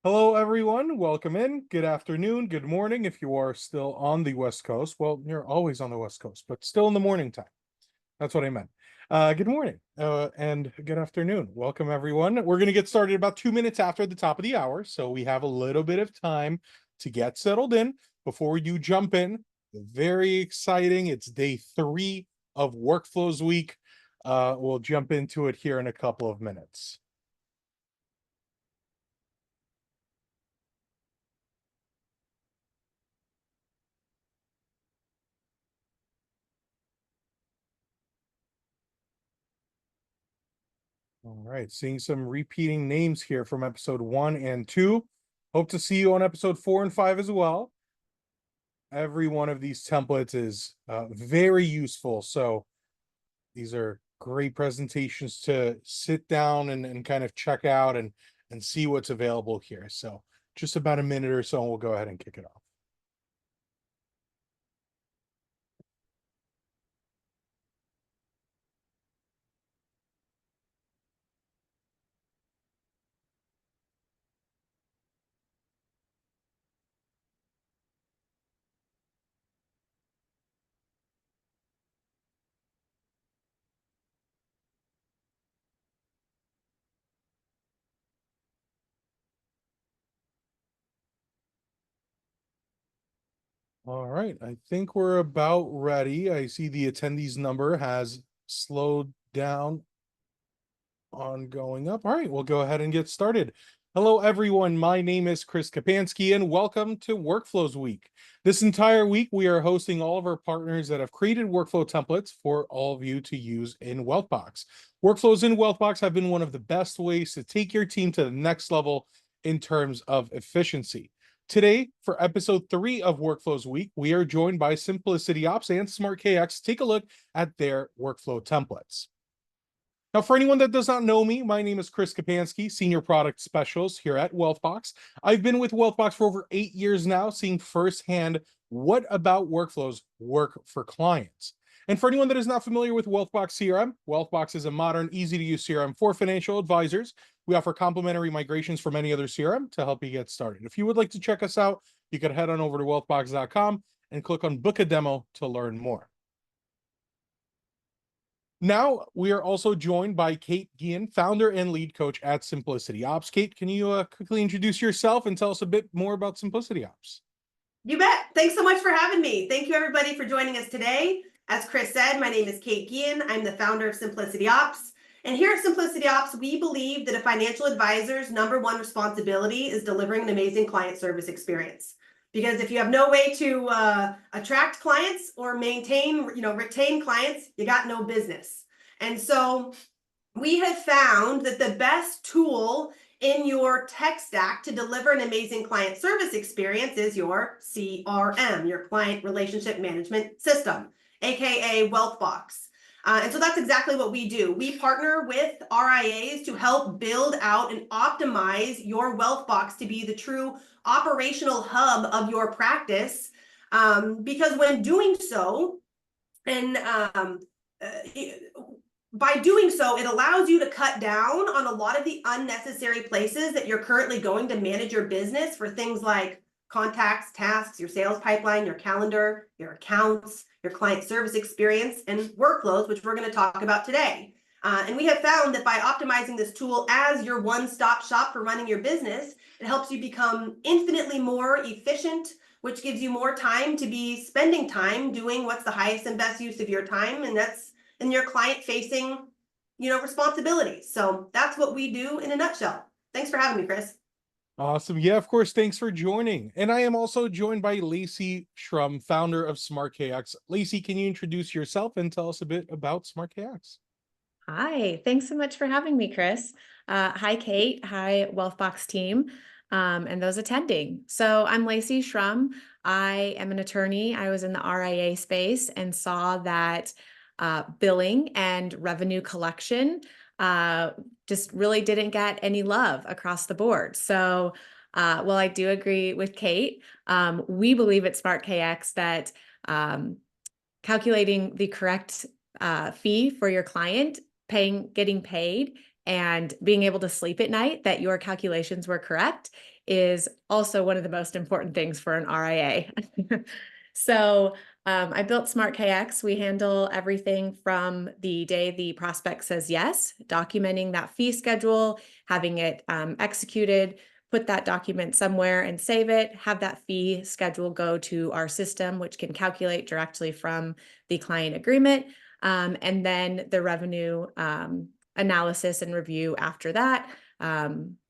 Hello, everyone. Welcome in. Good afternoon. Good morning. If you are still on the West Coast, well, you're always on the West Coast, but still in the morning time. That's what I meant. Good morning and good afternoon. Welcome, everyone. We're going to get started about 2 minutes after the top of the hour, so we have a little bit of time to get settled in before we do jump in. Very exciting. It's day 3 of Workflows Week. We'll jump into it here in a couple of minutes. All right, seeing some repeating names here from episode 1 and 2. Hope to see you on episode 4 and 5 as well. Every one of these templates is very useful. So these are great presentations to sit down and kind of check out and see what's available here. So just about a minute or so, and we'll go ahead and kick it off. All right, I think we're about ready. I see the attendees number has slowed down on going up. All right, we'll go ahead and get started. Hello, everyone. My name is Chris Kapansky, and welcome to Workflows Week. This entire week, we are hosting all of our partners that have created workflow templates for all of you to use in Wealthbox. Workflows in Wealthbox have been one of the best ways to take your team to the next level in terms of efficiency. Today, for episode 3 of Workflows Week, we are joined by Simplicity Ops and SmartKX to take a look at their workflow templates. Now, for anyone that does not know me, my name is Chris Kapansky, Senior Product Specialist here at Wealthbox. I've been with Wealthbox for over 8 years now, seeing firsthand what about workflows work for clients. And for anyone that is not familiar with Wealthbox CRM, Wealthbox is a modern, easy-to-use CRM for financial advisors. We offer complimentary migrations from any other CRM to help you get started. If you would like to check us out, you can head on over to wealthbox.com and click on Book a Demo to learn more. Now, we are also joined by Kate Guillen, founder and lead coach at Simplicity Ops. Kate, can you quickly introduce yourself and tell us a bit more about Simplicity Ops? You bet. Thanks so much for having me. Thank you, everybody, for joining us today. As Chris said, my name is Kate Guillen. I'm the founder of Simplicity Ops. And here at Simplicity Ops, we believe that a financial advisor's #1 responsibility is delivering an amazing client service experience. Because if you have no way to attract clients or retain clients, you got no business. And so we have found that the best tool in your tech stack to deliver an amazing client service experience is your CRM, your client relationship management system, aka Wealthbox. And so that's exactly what we do. We partner with RIAs to help build out and optimize your Wealthbox to be the true operational hub of your practice. Because when doing so, and by doing so, it allows you to cut down on a lot of the unnecessary places that you're currently going to manage your business for things like contacts, tasks, your sales pipeline, your calendar, your accounts, your client service experience, and workflows, which we're going to talk about today. And we have found that by optimizing this tool as your one-stop shop for running your business, it helps you become infinitely more efficient, which gives you more time to be spending time doing what's the highest and best use of your time, and that's in your client-facing, responsibilities. So that's what we do in a nutshell. Thanks for having me, Chris. Awesome. Yeah, of course. Thanks for joining. And I am also joined by Lacey Shrum, founder of SmartKX. Lacey, can you introduce yourself and tell us a bit about SmartKX? Hi, thanks so much for having me, Chris. Hi, Kate. Hi, Wealthbox team, and those attending. So I'm Lacey Shrum. I am an attorney. I was in the RIA space and saw that billing and revenue collection just really didn't get any love across the board. So while I do agree with Kate, we believe at SmartKX that calculating the correct fee for your client, getting paid, and being able to sleep at night that your calculations were correct is also one of the most important things for an RIA. So I built SmartKX. We handle everything from the day the prospect says yes, documenting that fee schedule, having it executed, put that document somewhere and save it, have that fee schedule go to our system, which can calculate directly from the client agreement, and then the revenue analysis and review after that.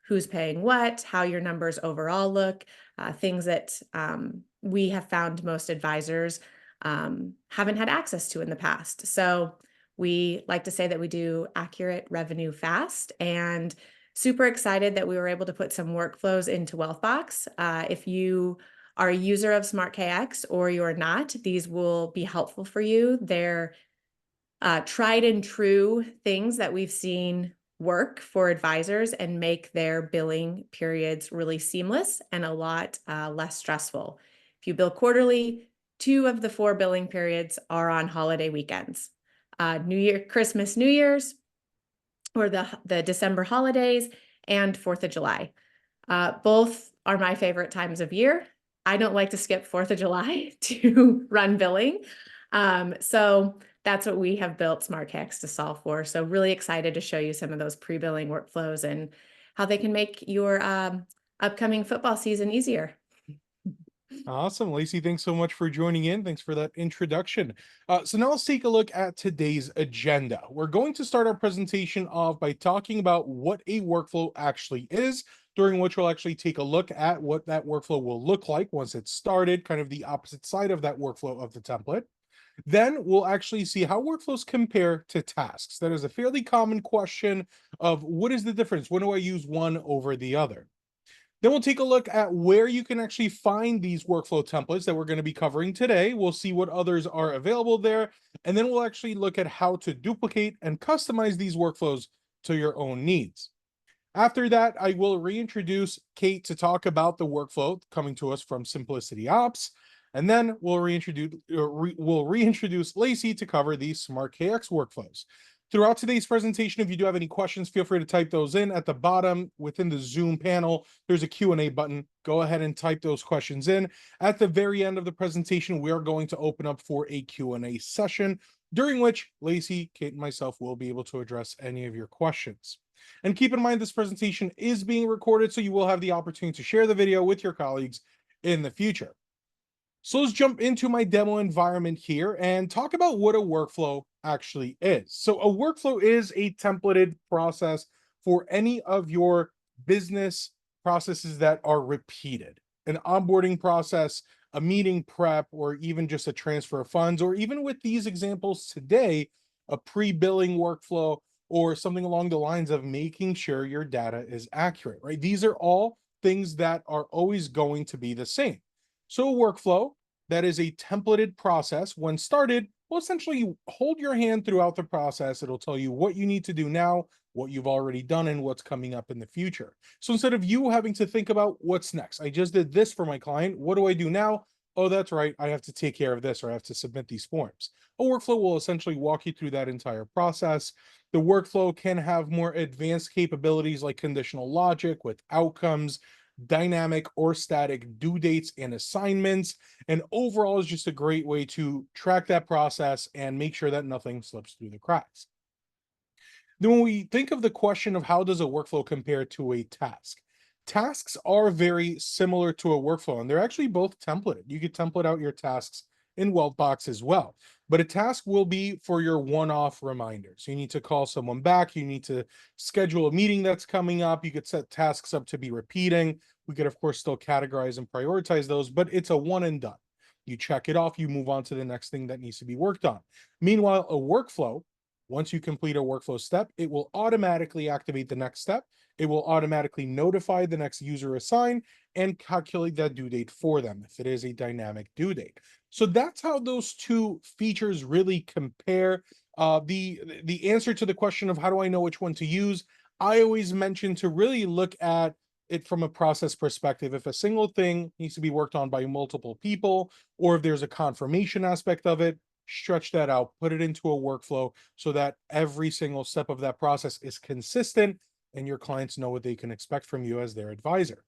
Who's paying what, how your numbers overall look, things that we have found most advisors haven't had access to in the past. So we like to say that we do accurate revenue fast, and super excited that we were able to put some workflows into Wealthbox. If you are a user of SmartKX or you're not, these will be helpful for you. They're tried and true things that we've seen work for advisors and make their billing periods really seamless and a lot less stressful. If you bill quarterly, 2 of the 4 billing periods are on holiday weekends. New Year, Christmas, New Year's, or the December holidays, and 4th of July. Both are my favorite times of year. I don't like to skip 4th of July to run billing. So that's what we have built SmartKX to solve for. So really excited to show you some of those pre-billing workflows and how they can make your upcoming football season easier. Awesome. Lacey, thanks so much for joining in. Thanks for that introduction. So now let's take a look at today's agenda. We're going to start our presentation off by talking about what a workflow actually is, during which we'll actually take a look at what that workflow will look like once it's started, kind of the opposite side of that workflow of the template. Then we'll actually see how workflows compare to tasks. That is a fairly common question of what is the difference? When do I use one over the other? Then we'll take a look at where you can actually find these workflow templates that we're going to be covering today. We'll see what others are available there. And then we'll actually look at how to duplicate and customize these workflows to your own needs. After that, I will reintroduce Kate to talk about the workflow coming to us from Simplicity Ops. And then we'll reintroduce Lacey to cover the SmartKX workflows. Throughout today's presentation, if you do have any questions, feel free to type those in. At the bottom within the Zoom panel, there's a Q&A button. Go ahead and type those questions in. At the very end of the presentation, we are going to open up for a Q&A session, during which Lacey, Kate, and myself will be able to address any of your questions. And keep in mind, this presentation is being recorded, so you will have the opportunity to share the video with your colleagues in the future. So let's jump into my demo environment here and talk about what a workflow actually is. So a workflow is a templated process for any of your business processes that are repeated. An onboarding process, a meeting prep, or even just a transfer of funds, or even with these examples today, a pre-billing workflow, or something along the lines of making sure your data is accurate, right? These are all things that are always going to be the same. So a workflow that is a templated process, when started, will essentially hold your hand throughout the process. It'll tell you what you need to do now, what you've already done, and what's coming up in the future. So instead of you having to think about what's next, I just did this for my client, what do I do now? Oh, that's right, I have to take care of this, or I have to submit these forms. A workflow will essentially walk you through that entire process. The workflow can have more advanced capabilities like conditional logic with outcomes, dynamic or static due dates and assignments, and overall is just a great way to track that process and make sure that nothing slips through the cracks. Then when we think of the question of how does a workflow compare to a task, tasks are very similar to a workflow, and they're actually both templated. You could template out your tasks in Wealthbox as well. But a task will be for your one-off reminders. You need to call someone back. You need to schedule a meeting that's coming up. You could set tasks up to be repeating. We could, of course, still categorize and prioritize those, but it's a one and done. You check it off, you move on to the next thing that needs to be worked on. Meanwhile, a workflow, once you complete a workflow step, it will automatically activate the next step. It will automatically notify the next user assigned and calculate that due date for them if it is a dynamic due date. So that's how those two features really compare. The answer to the question of how do I know which one to use, I always mention to really look at it from a process perspective. If a single thing needs to be worked on by multiple people, or if there's a confirmation aspect of it, stretch that out, put it into a workflow so that every single step of that process is consistent and your clients know what they can expect from you as their advisor.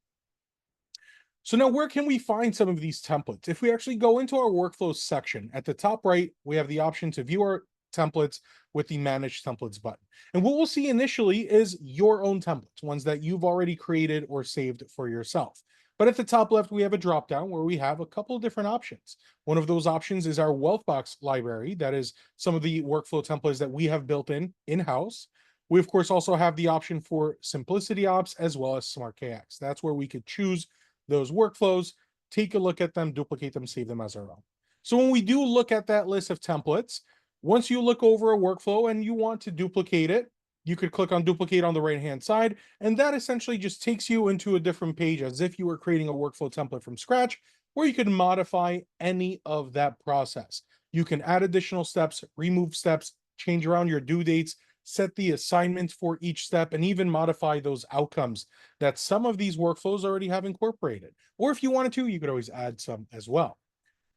So now where can we find some of these templates? If we actually go into our workflows section, at the top right, we have the option to view our templates with the manage templates button. And what we'll see initially is your own templates, ones that you've already created or saved for yourself. But at the top left, we have a drop down where we have a couple of different options. One of those options is our Wealthbox library. That is some of the workflow templates that we have built in-house. We, of course, also have the option for Simplicity Ops as well as Smart KX. That's where we could choose those workflows, take a look at them, duplicate them, save them as our own. So when we do look at that list of templates, once you look over a workflow and you want to duplicate it, you could click on duplicate on the right-hand side, and that essentially just takes you into a different page as if you were creating a workflow template from scratch, where you can modify any of that process. You can add additional steps, remove steps, change around your due dates, set the assignments for each step, and even modify those outcomes that some of these workflows already have incorporated. Or if you wanted to, you could always add some as well.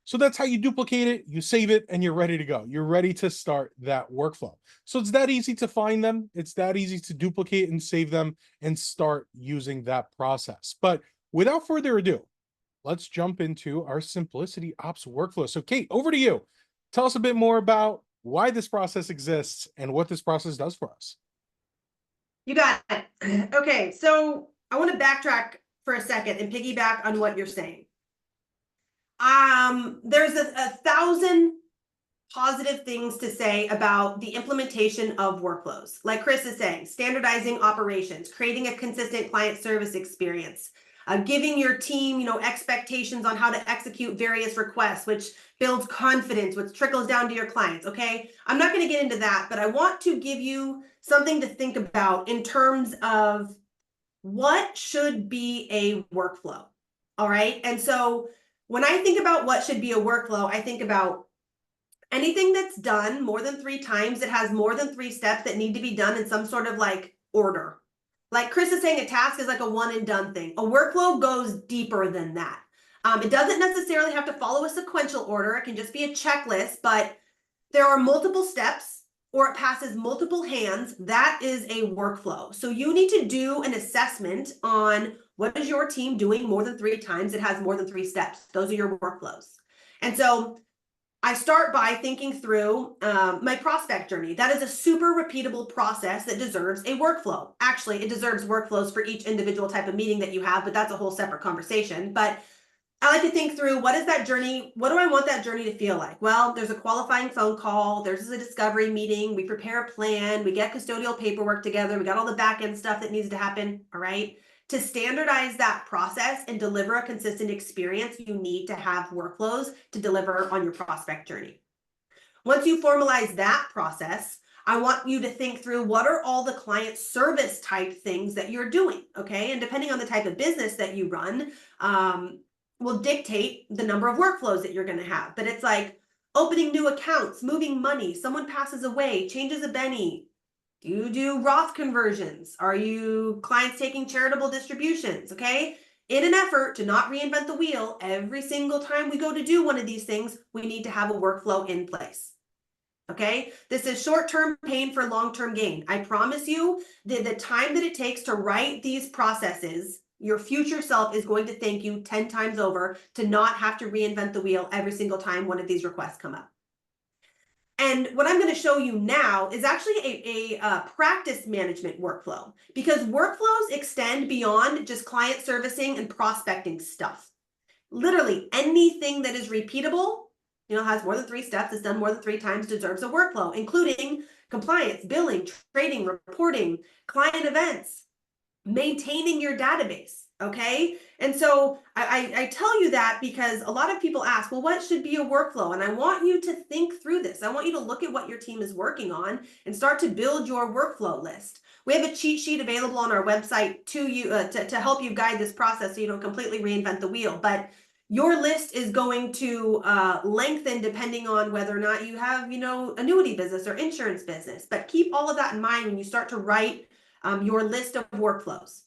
So that's how you duplicate it, you save it, and you're ready to go. You're ready to start that workflow. So it's that easy to find them. It's that easy to duplicate and save them and start using that process. But without further ado, let's jump into our Simplicity Ops workflow. So Kate, over to you. Tell us a bit more about why this process exists and what this process does for us. You got it. Okay, so I want to backtrack for a second and piggyback on what you're saying. There's a thousand positive things to say about the implementation of workflows. Like Chris is saying, standardizing operations, creating a consistent client service experience, giving your team, expectations on how to execute various requests, which builds confidence, which trickles down to your clients. Okay, I'm not going to get into that, but I want to give you something to think about in terms of what should be a workflow. All right, and so when I think about what should be a workflow, I think about anything that's done more than 3 times, it has more than 3 steps that need to be done in some sort of like order. Like Chris is saying, a task is like a one and done thing. A workflow goes deeper than that. It doesn't necessarily have to follow a sequential order. It can just be a checklist, but there are multiple steps or it passes multiple hands. That is a workflow. So you need to do an assessment on what is your team doing more than 3 times. It has more than 3 steps. Those are your workflows. And so I start by thinking through my prospect journey. That is a super repeatable process that deserves a workflow. Actually, it deserves workflows for each individual type of meeting that you have, but that's a whole separate conversation. But I like to think through, what is that journey? What do I want that journey to feel like? Well, there's a qualifying phone call. There's a discovery meeting. We prepare a plan. We get custodial paperwork together. We got all the back end stuff that needs to happen. All right. To standardize that process and deliver a consistent experience, you need to have workflows to deliver on your prospect journey. Once you formalize that process, I want you to think through, what are all the client service type things that you're doing, okay? And depending on the type of business that you run, will dictate the number of workflows that you're going to have. But it's like opening new accounts, moving money, someone passes away, changes a Benny. Do you do Roth conversions? Are you clients taking charitable distributions? Okay. In an effort to not reinvent the wheel, every single time we go to do one of these things, we need to have a workflow in place. Okay. This is short-term pain for long-term gain. I promise you that the time that it takes to write these processes, your future self is going to thank you 10 times over to not have to reinvent the wheel every single time one of these requests come up. And what I'm going to show you now is actually a practice management workflow, because workflows extend beyond just client servicing and prospecting stuff. Literally anything that is repeatable, has more than 3 steps, is done more than 3 times, deserves a workflow, including compliance, billing, trading, reporting, client events, maintaining your database. Okay. And so I tell you that because a lot of people ask, well, what should be a workflow? And I want you to think through this. I want you to look at what your team is working on and start to build your workflow list. We have a cheat sheet available on our website to you to help you guide this process so you don't completely reinvent the wheel. But your list is going to lengthen depending on whether or not you have, annuity business or insurance business. But keep all of that in mind when you start to write your list of workflows.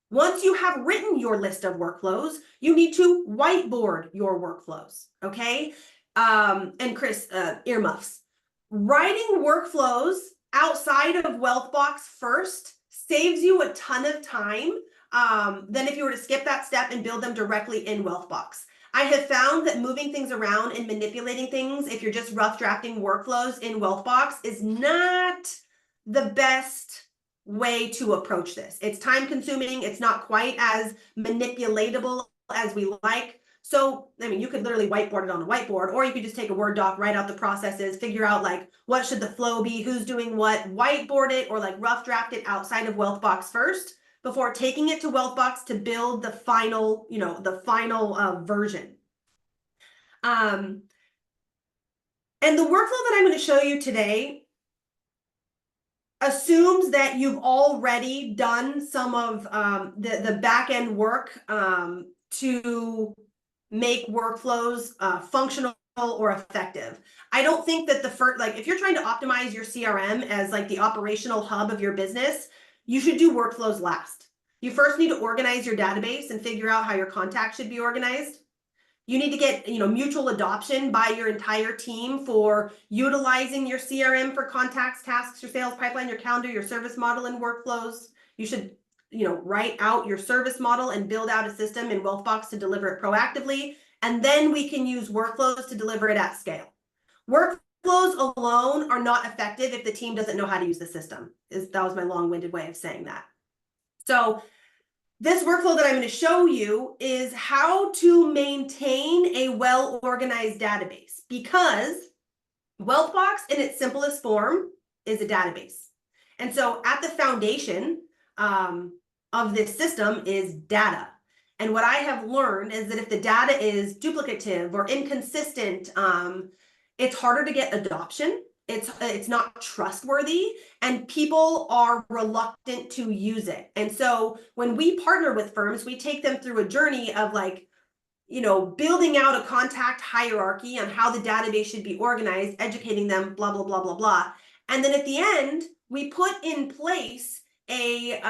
Once you have written your list of workflows, you need to whiteboard your workflows, okay? And Chris, earmuffs. Writing workflows outside of Wealthbox first saves you a ton of time than if you were to skip that step and build them directly in Wealthbox. I have found that moving things around and manipulating things, if you're just rough drafting workflows in Wealthbox, is not the best way to approach this. It's time consuming. It's not quite as manipulatable as we like. So, I mean, you could literally whiteboard it on a whiteboard, or you could just take a Word doc, write out the processes, figure out like what should the flow be, who's doing what, whiteboard it, or like rough draft it outside of Wealthbox first before taking it to Wealthbox to build the final, the final version. And the workflow that I'm going to show you today assumes that you've already done some of the back end work to make workflows functional or effective. I don't think that the first, like if you're trying to optimize your CRM as like the operational hub of your business, you should do workflows last. You first need to organize your database and figure out how your contacts should be organized. You need to get, mutual adoption by your entire team for utilizing your CRM for contacts, tasks, your sales pipeline, your calendar, your service model, and workflows. You should, write out your service model and build out a system in Wealthbox to deliver it proactively. And then we can use workflows to deliver it at scale. Workflows alone are not effective if the team doesn't know how to use the system. That was my long-winded way of saying that. So this workflow that I'm going to show you is how to maintain a well-organized database, because Wealthbox in its simplest form is a database. And so at the foundation of this system is data. And what I have learned is that if the data is duplicative or inconsistent, it's harder to get adoption. It's not trustworthy, and people are reluctant to use it. And so when we partner with firms, we take them through a journey of like, building out a contact hierarchy on how the database should be organized, educating them, blah, blah, blah, blah, blah. And then at the end, we put in place a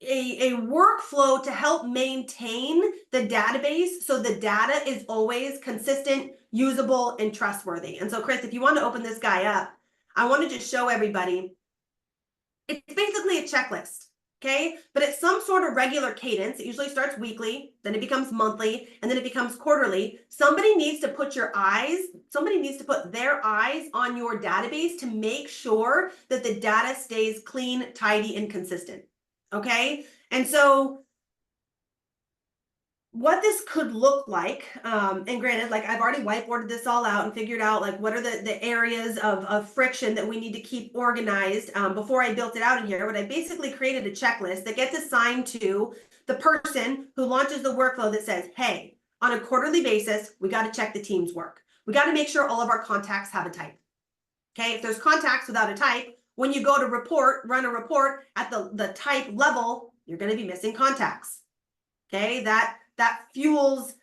workflow to help maintain the database so the data is always consistent, usable, and trustworthy. And so, Chris, if you want to open this guy up, I want to just show everybody. It's basically a checklist, okay? But it's some sort of regular cadence. It usually starts weekly, then it becomes monthly, and then it becomes quarterly. Somebody needs to put their eyes on your database to make sure that the data stays clean, tidy, and consistent. Okay, and so what this could look like, and granted, like I've already whiteboarded this all out and figured out like what are the areas of friction that we need to keep organized before I built it out in here. But I basically created a checklist that gets assigned to the person who launches the workflow that says, hey, on a quarterly basis, we got to check the team's work. We got to make sure all of our contacts have a type. Okay, if there's contacts without a type, when you go to run a report at the type level, you're going to be missing contacts. Okay, that fuels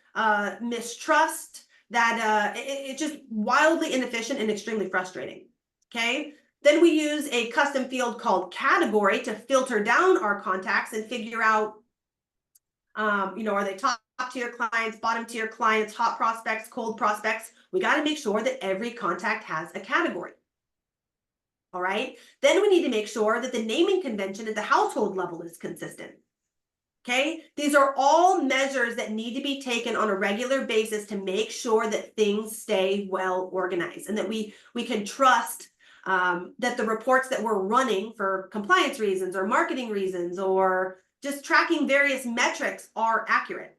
mistrust, it's just wildly inefficient and extremely frustrating. Okay, then we use a custom field called category to filter down our contacts and figure out, are they top tier clients, bottom tier clients, hot prospects, cold prospects. We got to make sure that every contact has a category. All right, then we need to make sure that the naming convention at the household level is consistent. Okay, these are all measures that need to be taken on a regular basis to make sure that things stay well organized and that we can trust that the reports that we're running for compliance reasons or marketing reasons or just tracking various metrics are accurate.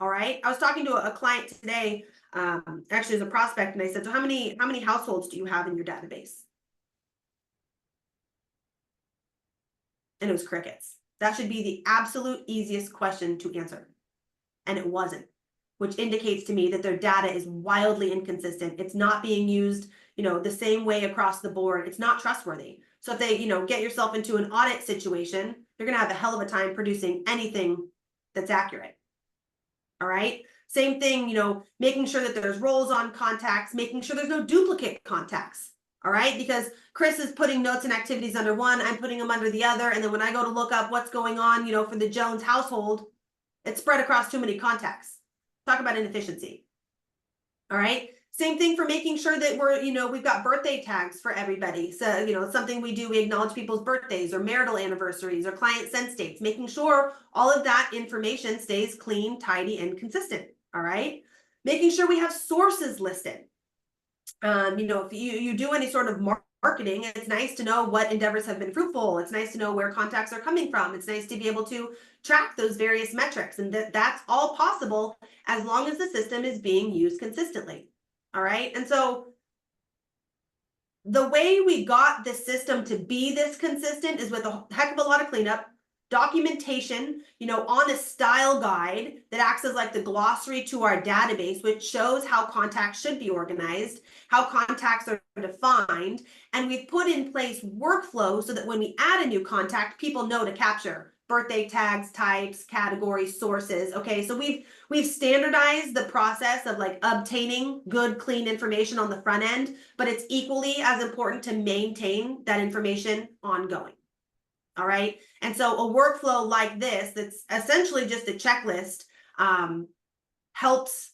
All right, I was talking to a client today, actually as a prospect, and I said, so how many households do you have in your database? And it was crickets. That should be the absolute easiest question to answer. And it wasn't, which indicates to me that their data is wildly inconsistent. It's not being used, the same way across the board. It's not trustworthy. So if they, get yourself into an audit situation, you're going to have a hell of a time producing anything that's accurate. All right. Same thing, making sure that there's roles on contacts, making sure there's no duplicate contacts. All right. Because Chris is putting notes and activities under one, I'm putting them under the other. And then when I go to look up what's going on, for the Jones household, it's spread across too many contacts. Talk about inefficiency. All right. Same thing for making sure that we're, we've got birthday tags for everybody. So, something we do, we acknowledge people's birthdays or marital anniversaries or client sense dates, making sure all of that information stays clean, tidy, and consistent. All right. Making sure we have sources listed. If you do any sort of marketing, it's nice to know what endeavors have been fruitful. It's nice to know where contacts are coming from. It's nice to be able to track those various metrics, and that's all possible as long as the system is being used consistently. All right. And so the way we got this system to be this consistent is with a heck of a lot of cleanup, documentation, on a style guide that acts as like the glossary to our database, which shows how contacts should be organized, how contacts are defined. And we've put in place workflows so that when we add a new contact, people know to capture birthday tags, types, categories, sources. Okay, so we've standardized the process of like obtaining good, clean information on the front end, but it's equally as important to maintain that information ongoing. All right. And so a workflow like this, that's essentially just a checklist, helps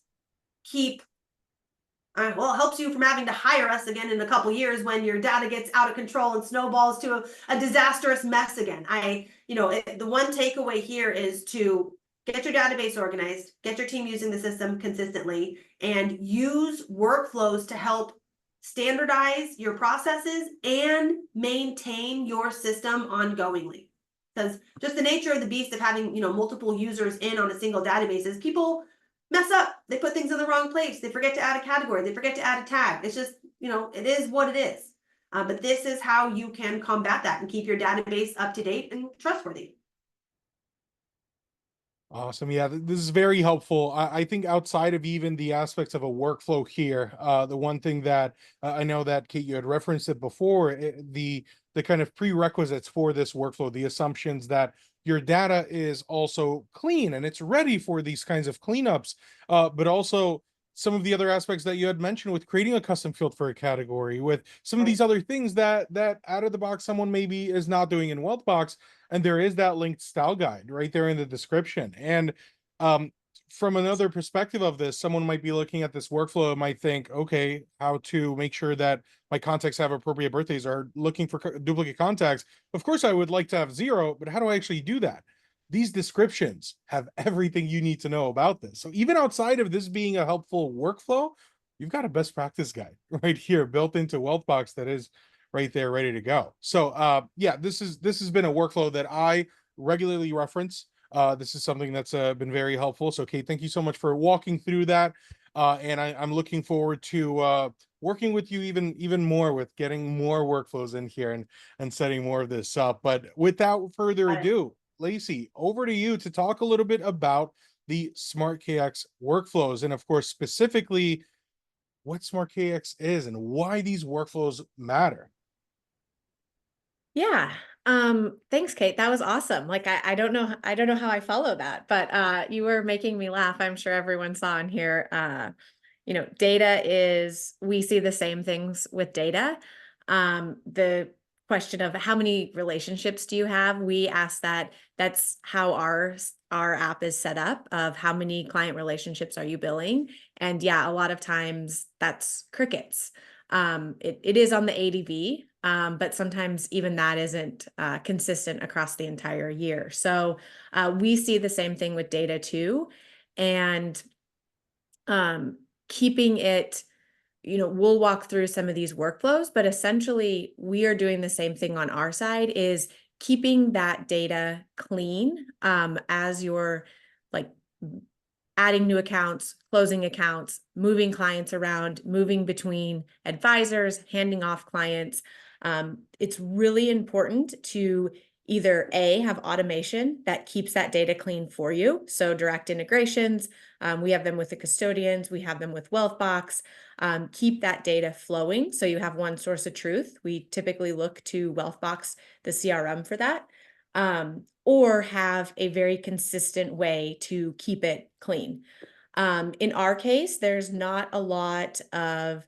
keep, helps you from having to hire us again in a couple years when your data gets out of control and snowballs to a disastrous mess again. The one takeaway here is to get your database organized, get your team using the system consistently, and use workflows to help standardize your processes and maintain your system ongoingly. Because just the nature of the beast of having, multiple users in on a single database is people mess up. They put things in the wrong place. They forget to add a category. They forget to add a tag. It's just, it is what it is. But this is how you can combat that and keep your database up to date and trustworthy. Awesome. Yeah, this is very helpful. I think outside of even the aspects of a workflow here, the one thing that I know that Kate, you had referenced it before, the kind of prerequisites for this workflow, the assumptions that your data is also clean and it's ready for these kinds of cleanups, but also some of the other aspects that you had mentioned with creating a custom field for a category, with some of these other things that out of the box someone maybe is not doing in Wealthbox. And there is that linked style guide right there in the description. And from another perspective of this, someone might be looking at this workflow and might think, okay, how to make sure that my contacts have appropriate birthdays, or looking for duplicate contacts. Of course, I would like to have 0, but how do I actually do that? These descriptions have everything you need to know about this. So even outside of this being a helpful workflow, you've got a best practice guide right here built into Wealthbox that is right there ready to go. So yeah, this has been a workflow that I regularly reference. This is something that's been very helpful. So Kate, thank you so much for walking through that. And I'm looking forward to working with you even more with getting more workflows in here and setting more of this up. But without further ado, Lacey, over to you to talk a little bit about the Smart KX workflows, and of course, specifically what Smart KX is and why these workflows matter. Yeah. Thanks, Kate. That was awesome. Like, I don't know how I follow that, but you were making me laugh. I'm sure everyone saw in here. Data is, we see the same things with data. The question of how many relationships do you have? We ask that. That's how our app is set up, of how many client relationships are you billing? And yeah, a lot of times that's crickets. It is on the ADV, but sometimes even that isn't consistent across the entire year. So we see the same thing with data too. And keeping it, we'll walk through some of these workflows, but essentially we are doing the same thing on our side, is keeping that data clean as you're like adding new accounts, closing accounts, moving clients around, moving between advisors, handing off clients. It's really important to either A, have automation that keeps that data clean for you. So direct integrations, we have them with the custodians, we have them with Wealthbox. Keep that data flowing so you have one source of truth. We typically look to Wealthbox, the CRM, for that. Or have a very consistent way to keep it clean. In our case, there's not a lot of,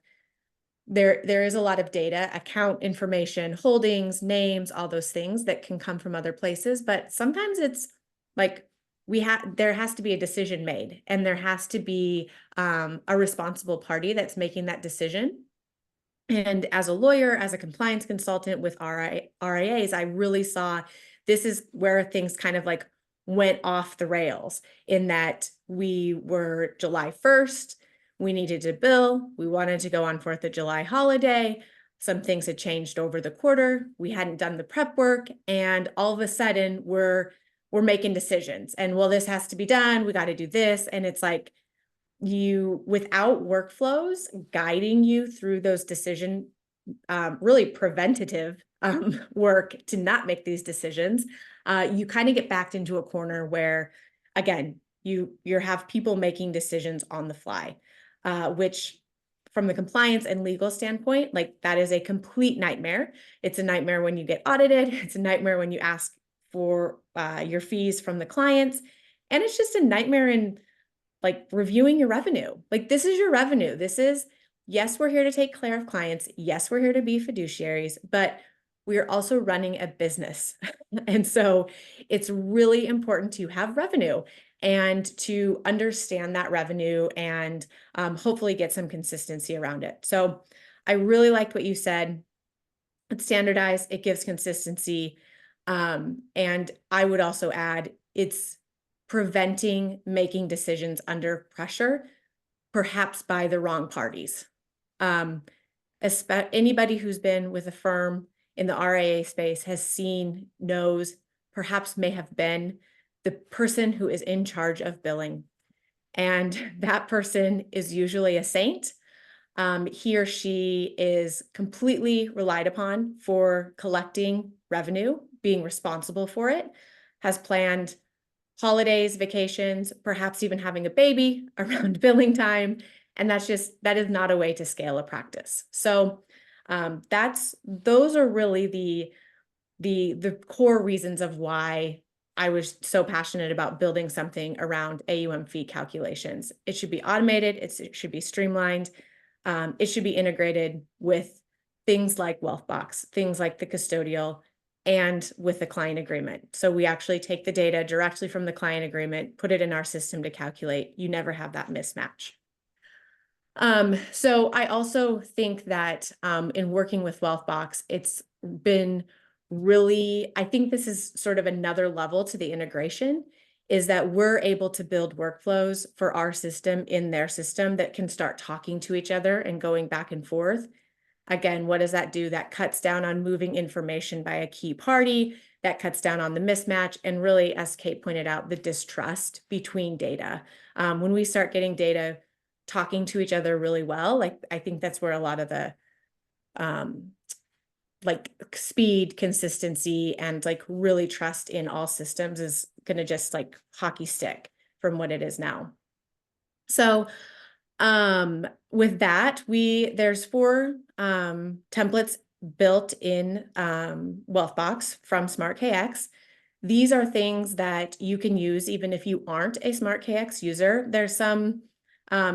there is a lot of data, account information, holdings, names, all those things that can come from other places, but sometimes it's like there has to be a decision made, and there has to be a responsible party that's making that decision. And as a lawyer, as a compliance consultant with RIAs, I really saw this is where things kind of like went off the rails, in that we were July 1st, we needed to bill, we wanted to go on 4th of July holiday. Some things had changed over the quarter. We hadn't done the prep work, and all of a sudden we're making decisions. And well, this has to be done. We got to do this. And it's like, without workflows guiding you through those really preventative work to not make these decisions, you kind of get backed into a corner where, again, you have people making decisions on the fly, which from the compliance and legal standpoint, like, that is a complete nightmare. It's a nightmare when you get audited. It's a nightmare when you ask for your fees from the clients. And it's just a nightmare in like reviewing your revenue. Like, this is your revenue. Yes, we're here to take care of clients. Yes, we're here to be fiduciaries, but we're also running a business. And so it's really important to have revenue and to understand that revenue, and hopefully get some consistency around it. So I really liked what you said. It's standardized, it gives consistency. And I would also add, it's preventing making decisions under pressure, perhaps by the wrong parties. Anybody who's been with a firm in the RIA space knows, perhaps may have been the person who is in charge of billing. And that person is usually a saint. He or she is completely relied upon for collecting revenue, being responsible for it, has planned holidays, vacations, perhaps even having a baby around billing time. And that is not a way to scale a practice. So those are really the core reasons of why I was so passionate about building something around AUM fee calculations. It should be automated. It should be streamlined. It should be integrated with things like Wealthbox, things like the custodial, and with the client agreement. So we actually take the data directly from the client agreement, put it in our system to calculate. You never have that mismatch. So I also think that in working with Wealthbox, it's been really, I think this is sort of another level to the integration, is that we're able to build workflows for our system in their system that can start talking to each other and going back and forth. Again, what does that do? That cuts down on moving information by a key party, that cuts down on the mismatch, and really, as Kate pointed out, the distrust between data. When we start getting data talking to each other really well, like, I think that's where a lot of the like speed, consistency, and like really trust in all systems is going to just like hockey stick from what it is now. So with that, there's 4 templates built in Wealthbox from SmartKX. These are things that you can use even if you aren't a SmartKX user. There's some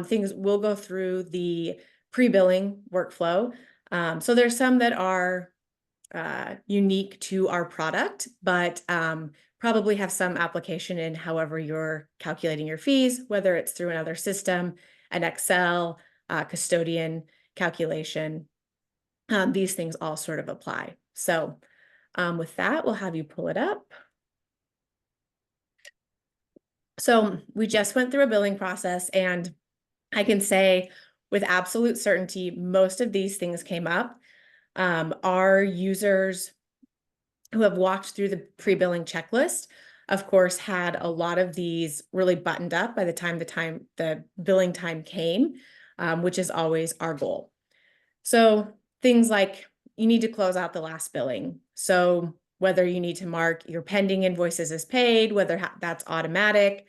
things we'll go through the pre-billing workflow. So there's some that are unique to our product, but probably have some application in however you're calculating your fees, whether it's through another system, an Excel, custodian calculation. These things all sort of apply. So with that, we'll have you pull it up. So we just went through a billing process, and I can say with absolute certainty, most of these things came up. Our users who have walked through the pre-billing checklist, of course, had a lot of these really buttoned up by the time the billing time came, which is always our goal. So things like, you need to close out the last billing. So whether you need to mark your pending invoices as paid, whether that's automatic,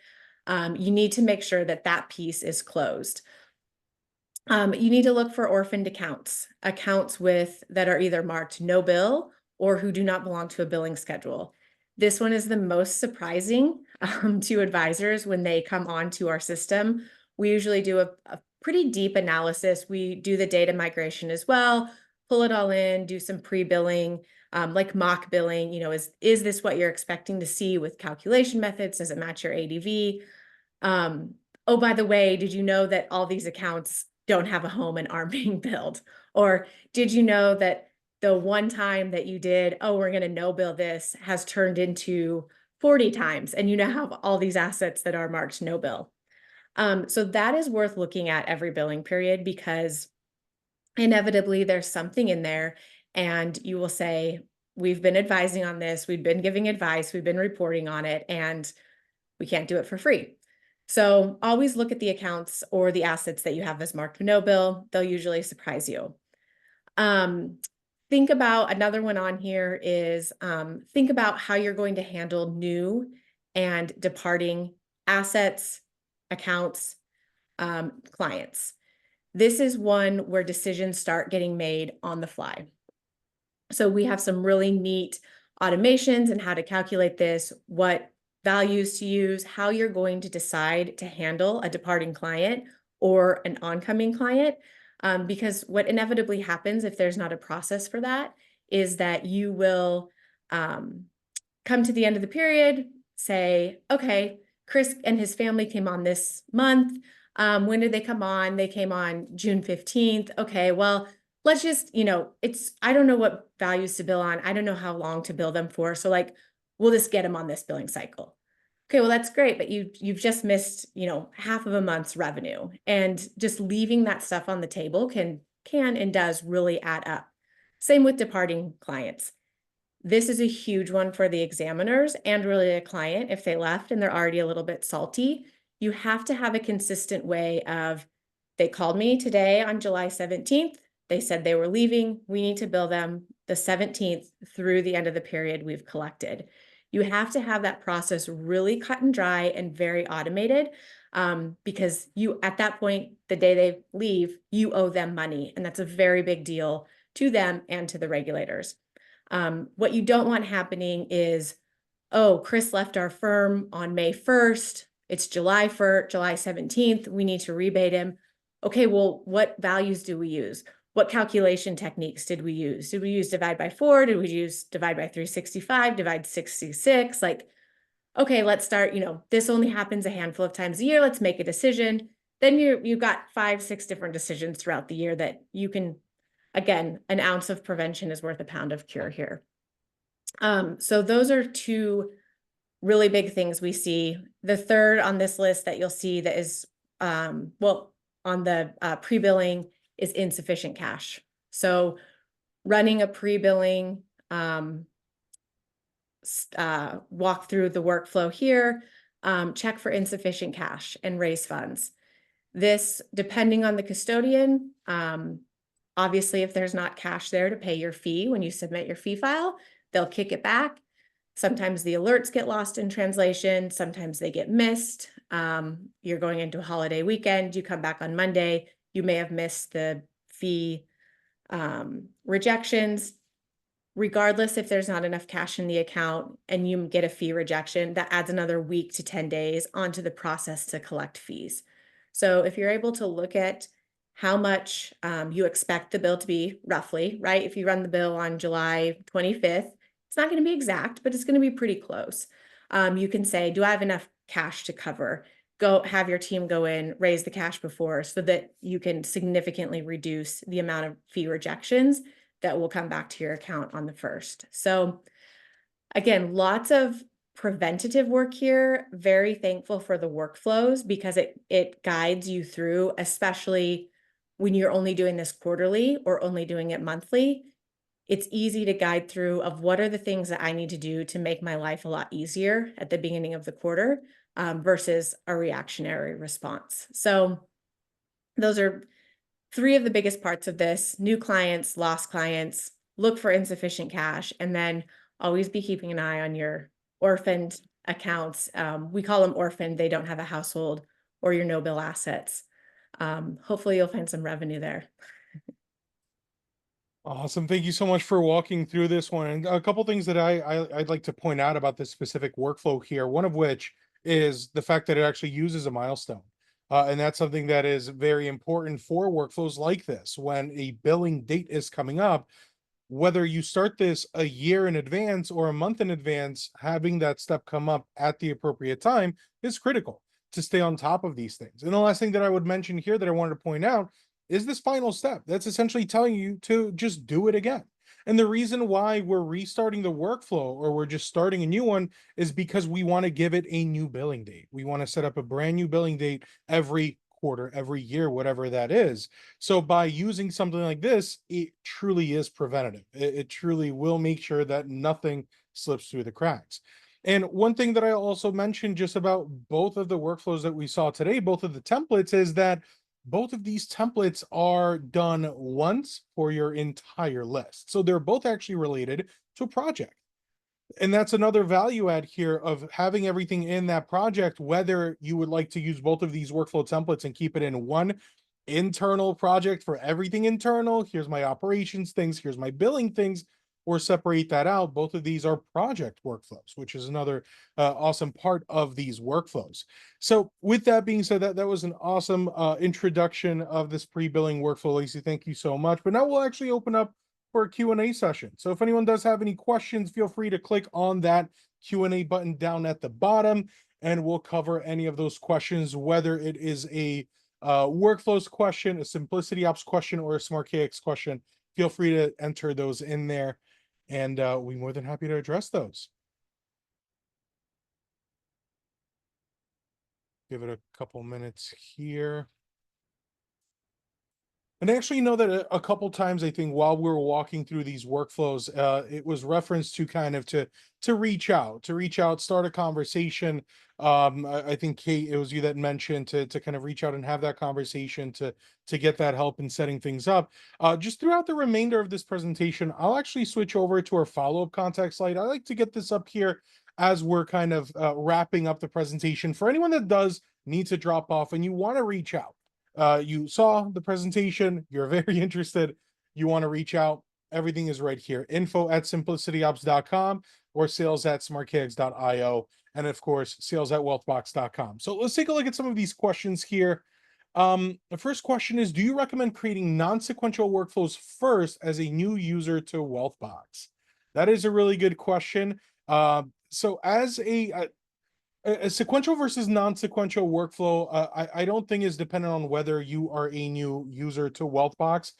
you need to make sure that that piece is closed. You need to look for orphaned accounts that are either marked no bill or who do not belong to a billing schedule. This one is the most surprising to advisors when they come onto our system. We usually do a pretty deep analysis. We do the data migration as well, pull it all in, do some pre-billing like mock billing, is this what you're expecting to see with calculation methods? Does it match your ADV? Oh, by the way, did you know that all these accounts don't have a home and aren't being billed? Or did you know that the one time that you did, oh, we're going to no bill this, has turned into 40 times, and you now have all these assets that are marked no bill? So that is worth looking at every billing period, because inevitably there's something in there, and you will say, we've been advising on this, we've been giving advice, we've been reporting on it, and we can't do it for free. So always look at the accounts or the assets that you have as marked no bill. They'll usually surprise you. Think about another one on here is think about how you're going to handle new and departing assets, accounts, clients. This is one where decisions start getting made on the fly. So we have some really neat automations and how to calculate this, what values to use, how you're going to decide to handle a departing client or an oncoming client. Because what inevitably happens if there's not a process for that is that you will come to the end of the period, say, okay, Chris and his family came on this month. When did they come on? They came on June 15th. Okay, well, let's just, I don't know what values to bill on. I don't know how long to bill them for. So we'll just get them on this billing cycle. Okay, well, that's great, but you've just missed, half of a month's revenue, and just leaving that stuff on the table can and does really add up. Same with departing clients. This is a huge one for the examiners and really a client if they left and they're already a little bit salty. You have to have a consistent way of, they called me today on July 17th. They said they were leaving. We need to bill them the 17th through the end of the period we've collected. You have to have that process really cut and dry and very automated, because you, at that point, the day they leave, you owe them money. And that's a very big deal to them and to the regulators. What you don't want happening is, oh, Chris left our firm on May 1st. It's July 1st, July 17th. We need to rebate him. Okay, well, what values do we use? What calculation techniques did we use? Did we use divide by 4? Did we use divide by 365, divide 66? Okay, let's start, this only happens a handful of times a year. Let's make a decision. Then you've got 5, 6 different decisions throughout the year that you can, again, an ounce of prevention is worth a pound of cure here. So those are two really big things we see. The third on this list that you'll see that is, on the pre-billing is insufficient cash. So running a pre-billing, walk through the workflow here, check for insufficient cash and raise funds. This, depending on the custodian, obviously, if there's not cash there to pay your fee when you submit your fee file, they'll kick it back. Sometimes the alerts get lost in translation. Sometimes they get missed. You're going into a holiday weekend. You come back on Monday. You may have missed the fee rejections. Regardless, if there's not enough cash in the account and you get a fee rejection, that adds another week to 10 days onto the process to collect fees. So if you're able to look at how much you expect the bill to be roughly, right? If you run the bill on July 25th, it's not going to be exact, but it's going to be pretty close. You can say, do I have enough cash to cover? Go have your team go in, raise the cash before, so that you can significantly reduce the amount of fee rejections that will come back to your account on the 1st. So again, lots of preventative work here. Very thankful for the workflows because it guides you through, especially when you're only doing this quarterly or only doing it monthly. It's easy to guide through of what are the things that I need to do to make my life a lot easier at the beginning of the quarter versus a reactionary response. So those are 3 of the biggest parts of this: new clients, lost clients, look for insufficient cash, and then always be keeping an eye on your orphaned accounts. We call them orphaned. They don't have a household, or your no bill assets. Hopefully you'll find some revenue there. Awesome. Thank you so much for walking through this one. And a couple things that I'd like to point out about this specific workflow here, one of which is the fact that it actually uses a milestone. And that's something that is very important for workflows like this. When a billing date is coming up, whether you start this a year in advance or a month in advance, having that step come up at the appropriate time is critical to stay on top of these things. And the last thing that I would mention here that I wanted to point out is this final step. That's essentially telling you to just do it again. And the reason why we're restarting the workflow or we're just starting a new one is because we want to give it a new billing date. We want to set up a brand new billing date every quarter, every year, whatever that is. So by using something like this, it truly is preventative. It truly will make sure that nothing slips through the cracks. And one thing that I also mentioned just about both of the workflows that we saw today, both of the templates, is that both of these templates are done once for your entire list. So they're both actually related to a project. And that's another value add here of having everything in that project, whether you would like to use both of these workflow templates and keep it in one internal project for everything internal. Here's my operations things, here's my billing things, or separate that out. Both of these are project workflows, which is another awesome part of these workflows. So with that being said, that was an awesome introduction of this pre-billing workflow, Lacey. Thank you so much. But now we'll actually open up for a Q&A session. So if anyone does have any questions, feel free to click on that Q&A button down at the bottom, and we'll cover any of those questions, whether it is a workflows question, a Simplicity Ops question, or a Smart KX question. Feel free to enter those in there, and we're more than happy to address those. Give it a couple minutes here. And I actually know that a couple times, I think while we were walking through these workflows, it was referenced to kind of to reach out, start a conversation. I think Kate, it was you that mentioned to kind of reach out and have that conversation to get that help in setting things up. Just throughout the remainder of this presentation, I'll actually switch over to our follow-up contact slide. I like to get this up here as we're kind of wrapping up the presentation. For anyone that does need to drop off and you want to reach out, you saw the presentation, you're very interested, you want to reach out, everything is right here. info@simplicityops.com or sales@smartkx.io. And of course, sales@wealthbox.com. So let's take a look at some of these questions here. The first question is, do you recommend creating non-sequential workflows first as a new user to Wealthbox? That is a really good question. So as a sequential versus non-sequential workflow, I don't think is dependent on whether you are a new user to Wealthbox.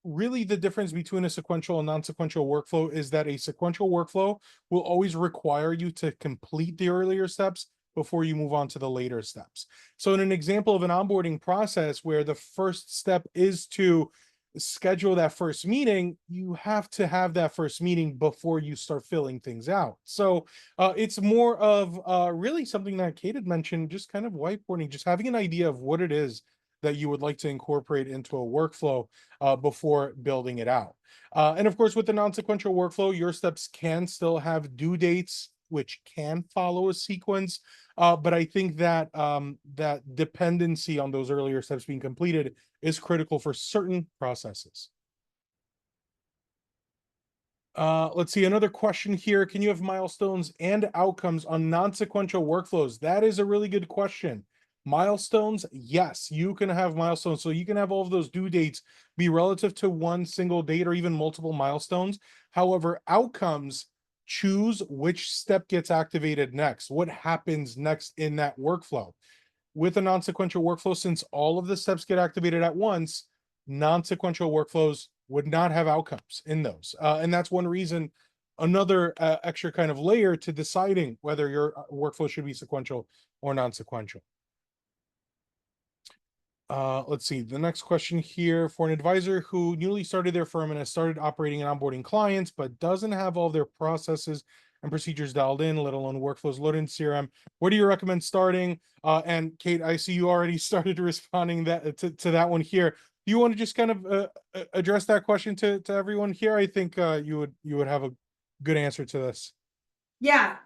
Really, the difference between a sequential and non-sequential workflow is that a sequential workflow will always require you to complete the earlier steps before you move on to the later steps. So in an example of an onboarding process where the first step is to schedule that first meeting, you have to have that first meeting before you start filling things out. So it's more of really something that Kate had mentioned, just kind of whiteboarding, just having an idea of what it is that you would like to incorporate into a workflow before building it out. And of course, with the non-sequential workflow, your steps can still have due dates, which can follow a sequence. But I think that that dependency on those earlier steps being completed is critical for certain processes. Let's see, another question here. Can you have milestones and outcomes on non-sequential workflows? That is a really good question. Milestones, yes, you can have milestones. So you can have all of those due dates be relative to one single date or even multiple milestones. However, outcomes choose which step gets activated next, what happens next in that workflow. With a non-sequential workflow, since all of the steps get activated at once, non-sequential workflows would not have outcomes in those. And that's one reason, another extra kind of layer to deciding whether your workflow should be sequential or non-sequential. Let's see, the next question here. For an advisor who newly started their firm and has started operating and onboarding clients, but doesn't have all their processes and procedures dialed in, let alone workflows loaded in CRM, where do you recommend starting? And Kate, I see you already started responding to that one here. Do you want to just kind of address that question to everyone here? I think you would have a good answer to this. Yeah.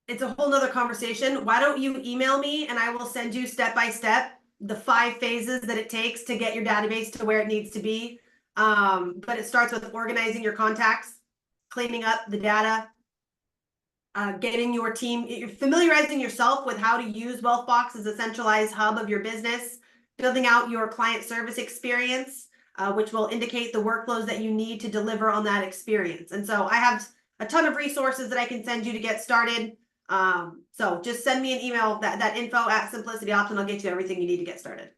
It's a whole nother conversation. Why don't you email me and I will send you step by step the 5 phases that it takes to get your database to where it needs to be. But it starts with organizing your contacts, cleaning up the data, getting your team, you're familiarizing yourself with how to use Wealthbox as a centralized hub of your business, building out your client service experience, which will indicate the workflows that you need to deliver on that experience. And so I have a ton of resources that I can send you to get started. So just send me an email, that info at Simplicity Ops, and I'll get you everything you need to get started.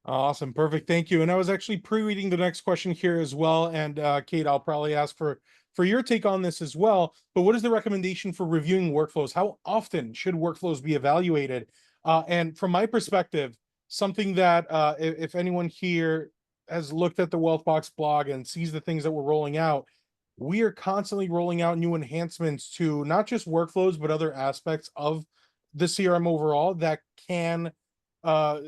Awesome. Perfect. Thank you. And I was actually pre-reading the next question here as well. And Kate, I'll probably ask for your take on this as well. But what is the recommendation for reviewing workflows? How often should workflows be evaluated? And from my perspective, something that if anyone here has looked at the Wealthbox blog and sees the things that we're rolling out, we are constantly rolling out new enhancements to not just workflows, but other aspects of the CRM overall that can uh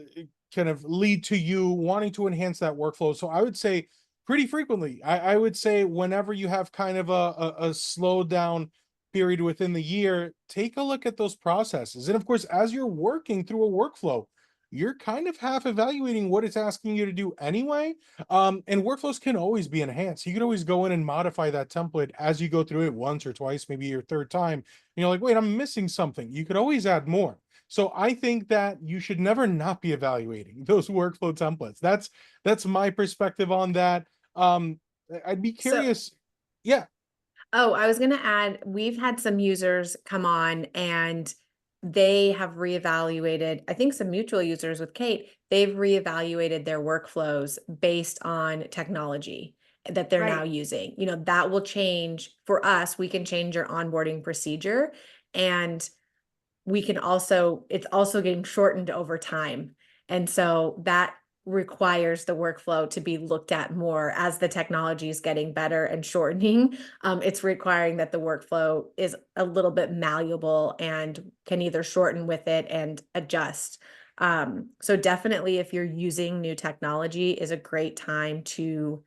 kind of lead to you wanting to enhance that workflow. So I would say pretty frequently. I would say whenever you have kind of a slow down period within the year, take a look at those processes. And of course, as you're working through a workflow, you're kind of half evaluating what it's asking you to do anyway. And workflows can always be enhanced. You can always go in and modify that template as you go through it once or twice, maybe your third time. And you're like, wait, I'm missing something. You could always add more. So I think that you should never not be evaluating those workflow templates. That's my perspective on that. I'd be So, curious. Yeah, oh, I was going to add, we've had some users come on and they have reevaluated, I think some mutual users with Kate, they've reevaluated their workflows based on technology that they're now Right. using. You know, that will change for us. We can change your onboarding procedure, and we can also, it's also getting shortened over time. And so that requires the workflow to be looked at more as the technology is getting better and shortening. It's requiring that the workflow is a little bit malleable and can either shorten with it and adjust. So definitely, if you're using new technology, is a great time to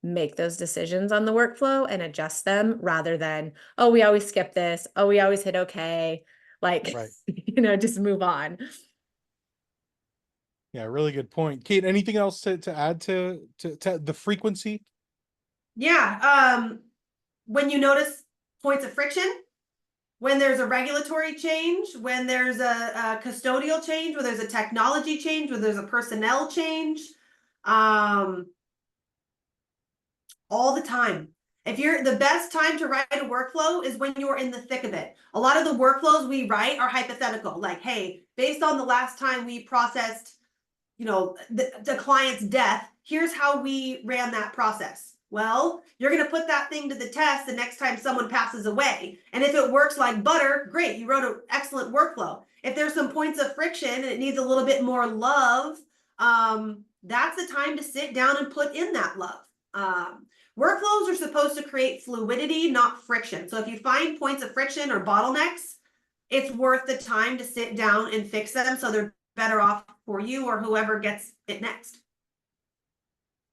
make those decisions on the workflow and adjust them rather than, oh, we always skip this. Oh, we always hit okay. Like, right. just move on. Yeah, really good point. Kate, anything else to add to the frequency? Yeah. When you notice points of friction, when there's a regulatory change, when there's a custodial change, when there's a technology change, when there's a personnel change, um, all the time. If you're the best time to write a workflow is when you're in the thick of it. A lot of the workflows we write are hypothetical, like, hey, based on the last time we processed, the client's death, here's how we ran that process. Well, you're going to put that thing to the test the next time someone passes away. And if it works like butter, great, you wrote an excellent workflow. If there's some points of friction and it needs a little bit more love, that's the time to sit down and put in that love. Workflows are supposed to create fluidity, not friction. So if you find points of friction or bottlenecks, it's worth the time to sit down and fix them so they're better off for you or whoever gets it next.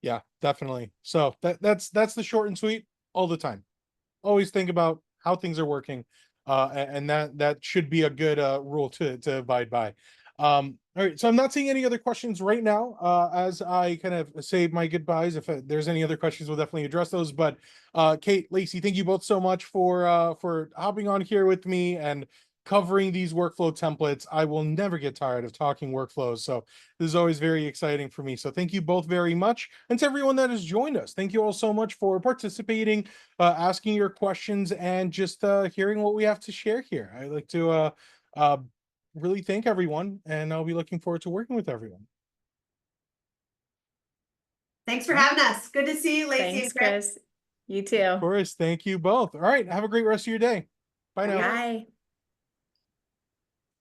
Yeah, definitely. So that's the short and sweet all the time. Always think about how things are working. And that should be a good rule to abide by. All right, so I'm not seeing any other questions right now. As I kind of say my goodbyes, if there's any other questions, we'll definitely address those. But Kate, Lacey, thank you both so much for hopping on here with me and covering these workflow templates. I will never get tired of talking workflows. So this is always very exciting for me. So thank you both very much. And to everyone that has joined us, thank you all so much for participating, asking your questions, and just hearing what we have to share here. I'd like to uh, really thank everyone, and I'll be looking forward to working with everyone. Thanks for All right. having us. Good to see you, Lacey Thanks, and Chris. Chris. You Of too. course, thank you both. All right, have a great rest of your day. Bye now. Bye.